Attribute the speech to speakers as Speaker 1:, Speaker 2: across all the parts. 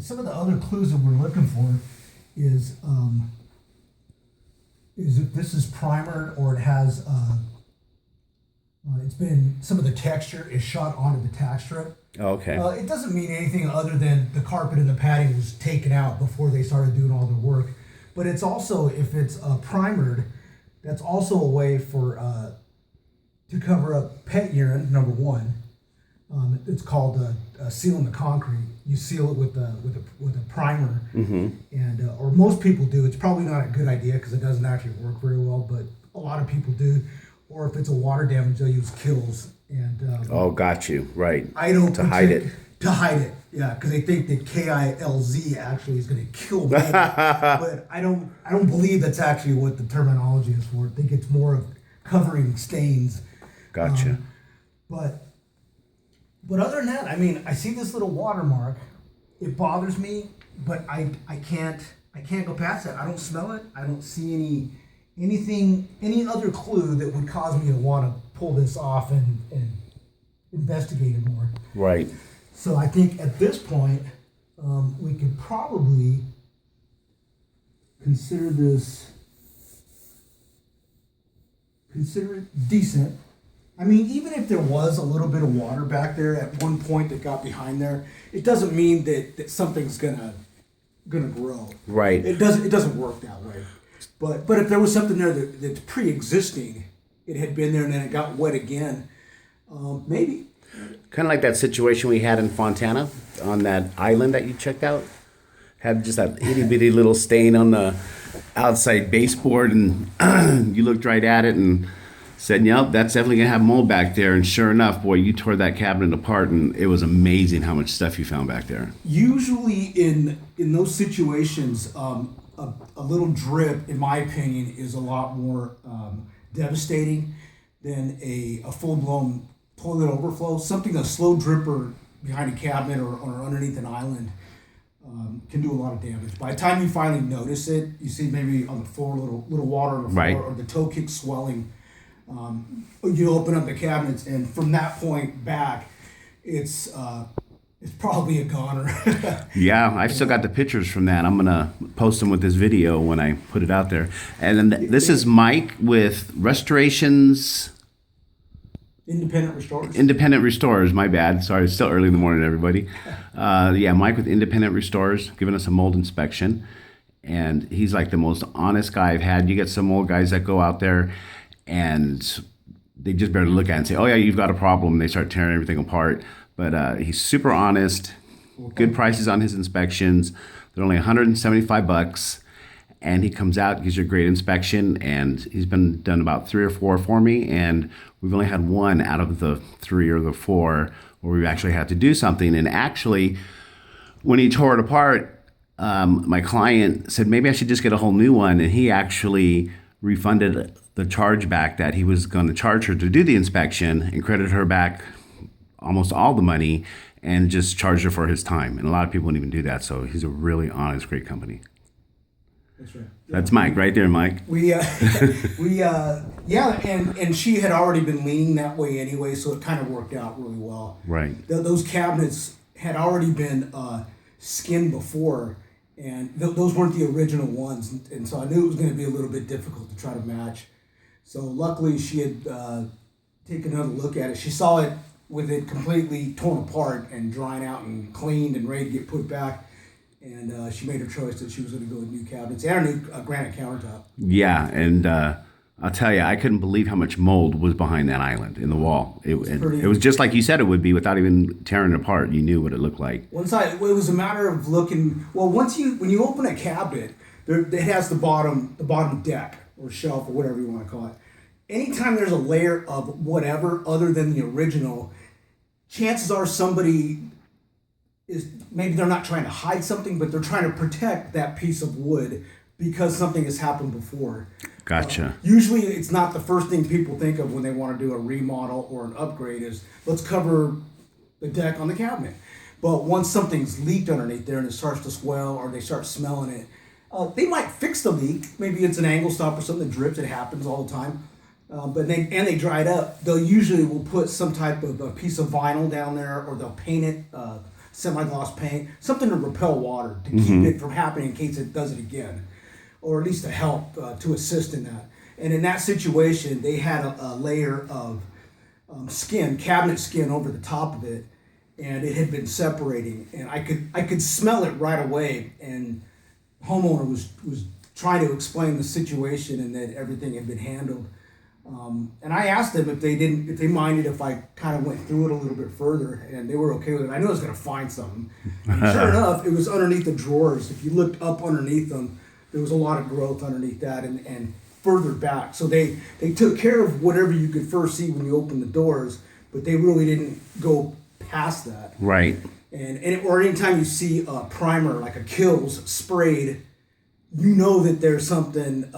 Speaker 1: some of the other clues that we're looking for is if this is primered or it has it's been, some of the texture is shot onto the tack strip.
Speaker 2: Okay.
Speaker 1: It doesn't mean anything other than the carpet and the padding was taken out before they started doing all the work. But it's also, if it's primered, that's also a way for to cover up pet urine. Number one, it's called sealing the concrete. You seal it with a primer, and or most people do. It's probably not a good idea because it doesn't actually work very well, but a lot of people do. Or if it's a water damage, they'll use Kills. And
Speaker 2: oh, got you. Right.
Speaker 1: I don't
Speaker 2: to hide it.
Speaker 1: To hide it, yeah, because they think that KILZ actually is going to kill mold, but I don't believe that's actually what the terminology is for. I think it's more of covering stains.
Speaker 2: Gotcha.
Speaker 1: But other than that, I mean, I see this little watermark. It bothers me, but I can't go past that. I don't smell it. I don't see any other clue that would cause me to want to pull this off and investigate it more.
Speaker 2: Right.
Speaker 1: So I think at this point, we could probably consider it decent. I mean, even if there was a little bit of water back there at one point that got behind there, it doesn't mean that something's gonna grow.
Speaker 2: Right.
Speaker 1: It doesn't work that way. But if there was something there that's pre-existing, it had been there and then it got wet again, maybe.
Speaker 2: Kind of like that situation we had in Fontana on that island that you checked out. Had just that itty bitty little stain on the outside baseboard, and you looked right at it and said, "Yep, that's definitely gonna have mold back there." And sure enough, boy, you tore that cabinet apart, and it was amazing how much stuff you found back there.
Speaker 1: Usually, in those situations, a little drip, in my opinion, is a lot more devastating than a full-blown toilet overflow. Something, a slow dripper behind a cabinet or underneath an island can do a lot of damage. By the time you finally notice it, you see maybe on the floor little water on the floor,
Speaker 2: Right.
Speaker 1: or the toe kick swelling. You open up the cabinets, and from that point back, it's probably a goner.
Speaker 2: Yeah, I've still got the pictures from that. I'm gonna post them with this video when I put it out there. And then this is Mike with Restorations. Independent Restorers, my bad. Sorry, it's still early in the morning, everybody. Yeah, Mike with Independent Restorers, giving us a mold inspection. And he's like the most honest guy I've had. You get some old guys that go out there and they just barely look at it and say, "Oh yeah, you've got a problem." They start tearing everything apart. But he's super honest, good prices on his inspections. They're only $175. And he comes out, gives you a great inspection, and he's been done about 3 or 4 for me, and we've only had 1 out of the 3 or the 4 where we've actually had to do something. And actually, when he tore it apart, my client said maybe I should just get a whole new one, and he actually refunded the charge back that he was going to charge her to do the inspection and credit her back almost all the money and just charged her for his time. And a lot of people wouldn't even do that, so he's a really honest, great company.
Speaker 1: That's right.
Speaker 2: That's Mike, right there, Mike.
Speaker 1: Yeah, and she had already been leaning that way anyway, so it kind of worked out really well.
Speaker 2: Right.
Speaker 1: Those cabinets had already been skinned before, and those weren't the original ones, and so I knew it was going to be a little bit difficult to try to match. So luckily, she had taken another look at it. She saw it with it completely torn apart and drying out and cleaned and ready to get put back. And she made her choice that she was going to go with new cabinets and a new granite countertop.
Speaker 2: Yeah, and I'll tell you, I couldn't believe how much mold was behind that island in the wall. It was just like you said it would be without even tearing it apart. You knew what it looked like.
Speaker 1: It was a matter of looking. Well, when you open a cabinet, it has the bottom deck or shelf or whatever you want to call it. Anytime there's a layer of whatever other than the original, chances are somebody is, maybe they're not trying to hide something, but they're trying to protect that piece of wood because something has happened before.
Speaker 2: Gotcha.
Speaker 1: Usually it's not the first thing people think of when they want to do a remodel or an upgrade is let's cover the deck on the cabinet. But once something's leaked underneath there and it starts to swell or they start smelling it, they might fix the leak. Maybe it's an angle stop or something that drips. It happens all the time. But they dry it up. They'll usually will put some type of a piece of vinyl down there, or they'll paint it semi-gloss paint, something to repel water to keep it from happening in case it does it again, or at least to help to assist in that. And in that situation, they had a layer of skin, cabinet skin over the top of it, and it had been separating, and I could smell it right away. And homeowner was trying to explain the situation and that everything had been handled. And I asked them if they minded if I kind of went through it a little bit further, and they were okay with it. I knew I was going to find something. And sure enough, it was underneath the drawers. If you looked up underneath them, there was a lot of growth underneath that and further back. So they took care of whatever you could first see when you opened the doors, but they really didn't go past that.
Speaker 2: Right.
Speaker 1: Or anytime you see a primer like a Kills sprayed, you know that there's something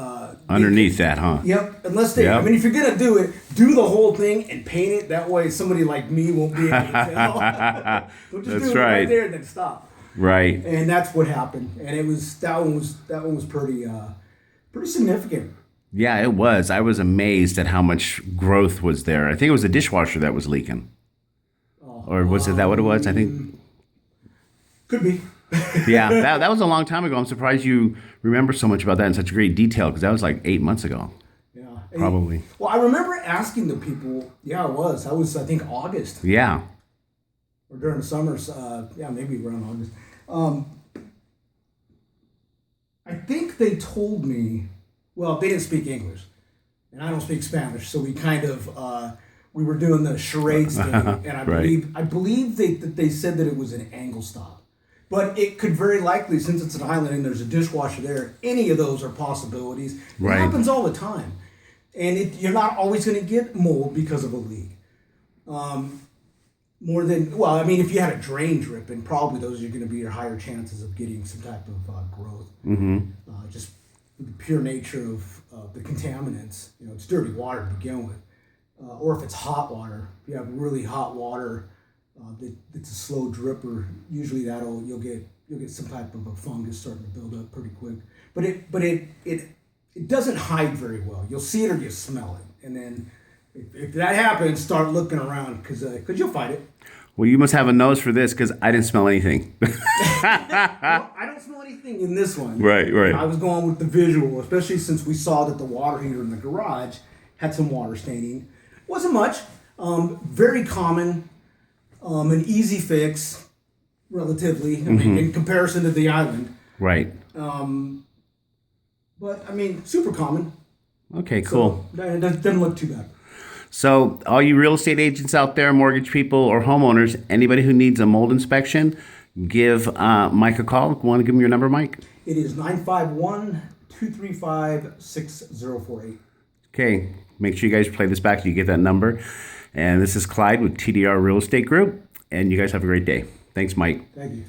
Speaker 2: underneath that, huh?
Speaker 1: Yep. Unless they, I mean, if you're gonna do it, do the whole thing and paint it. That way, somebody like me won't be able to tell. Don't just
Speaker 2: That's
Speaker 1: do it
Speaker 2: right
Speaker 1: there and then stop.
Speaker 2: Right.
Speaker 1: And that's what happened. And it was that one was pretty significant.
Speaker 2: Yeah, it was. I was amazed at how much growth was there. I think it was the dishwasher that was leaking. Or was it that what it was? I think.
Speaker 1: Could be.
Speaker 2: Yeah, that was a long time ago. I'm surprised you remember so much about that in such great detail, because that was like 8 months ago.
Speaker 1: Yeah.
Speaker 2: Probably.
Speaker 1: Well, I remember asking the people. Yeah, it was. That was, I think, August.
Speaker 2: Yeah.
Speaker 1: Or during the summers. Yeah, maybe around August. I think they told me. Well, they didn't speak English, and I don't speak Spanish, so we kind of we were doing the charades thing, and I believe they said that it was an angle stop, but it could very likely, since it's an island and there's a dishwasher there, any of those are possibilities. It happens all the time, and you're not always going to get mold because of a leak. More than, well, I mean, if you had a drain drip, and probably those are going to be your higher chances of getting some type of growth. Just the pure nature of the contaminants. You know, it's dirty water to begin with. Or if it's hot water, if you have really hot water that's a slow dripper, usually you'll get some type of a fungus starting to build up pretty quick. But it doesn't hide very well. You'll see it or you smell it, and then if that happens, start looking around because you'll find it.
Speaker 2: Well, you must have a nose for this, because I didn't smell anything.
Speaker 1: Well, I don't smell anything in this one.
Speaker 2: Right.
Speaker 1: I was going with the visual, especially since we saw that the water heater in the garage had some water staining. Wasn't much. Very common. An easy fix, relatively, I mean, in comparison to the island.
Speaker 2: Right.
Speaker 1: But, I mean, super common.
Speaker 2: Okay, cool.
Speaker 1: So, it doesn't look too bad.
Speaker 2: So all you real estate agents out there, mortgage people or homeowners, anybody who needs a mold inspection, give Mike a call. Want to give him your number, Mike?
Speaker 1: It is 951-235-6048.
Speaker 2: Okay. Make sure you guys play this back so you get that number. And this is Clyde with TDR Real Estate Group. And you guys have a great day. Thanks, Mike.
Speaker 1: Thank you.